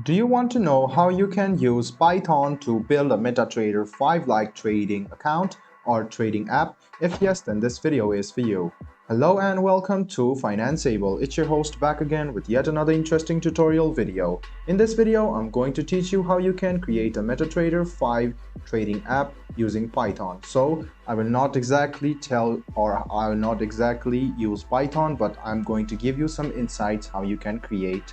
Do you want to know how you can use Python to build a MetaTrader 5-like trading account or trading app? If yes, then this video is for you. Hello and welcome to Financeable. It's your host back again with yet another interesting tutorial video. In this video, I'm going to teach you how you can create a MetaTrader 5 trading app using Python. So I will not exactly use Python, but I'm going to give you some insights how you can create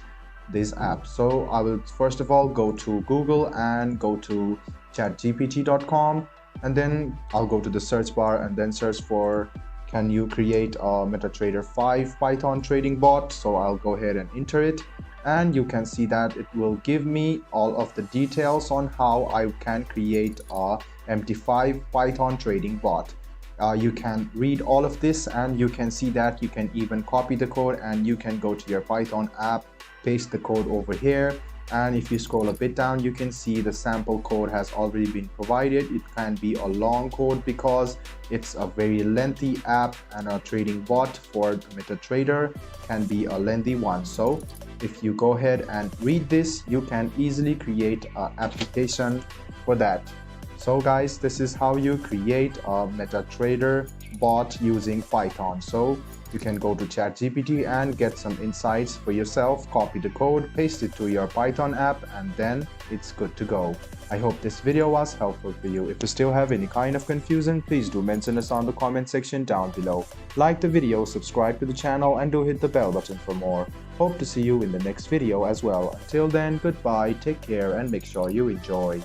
this app. So I will first of all go to Google and go to chatgpt.com, and then I'll go to the search bar and then search for can you create a MetaTrader 5 Python trading bot. So I'll go ahead and enter it, and you can see that it will give me all of the details on how I can create a MT5 Python trading bot. You can read all of this, and you can see that you can even copy the code and you can go to your Python app, paste the code over here, and if you scroll a bit down you can see the sample code has already been provided. It can be a long code because it's a very lengthy app, and a trading bot for MetaTrader can be a lengthy one. So if you go ahead and read this, you can easily create an application for that. So guys, this is how you create a MetaTrader bot using Python. So you can go to ChatGPT and get some insights for yourself, copy the code, paste it to your Python app, and then it's good to go. I hope this video was helpful for you. If you still have any kind of confusion, please do mention us on the comment section down below. Like the video, subscribe to the channel, and do hit the bell button for more. Hope to see you in the next video as well. Until then, goodbye, take care, and make sure you enjoy.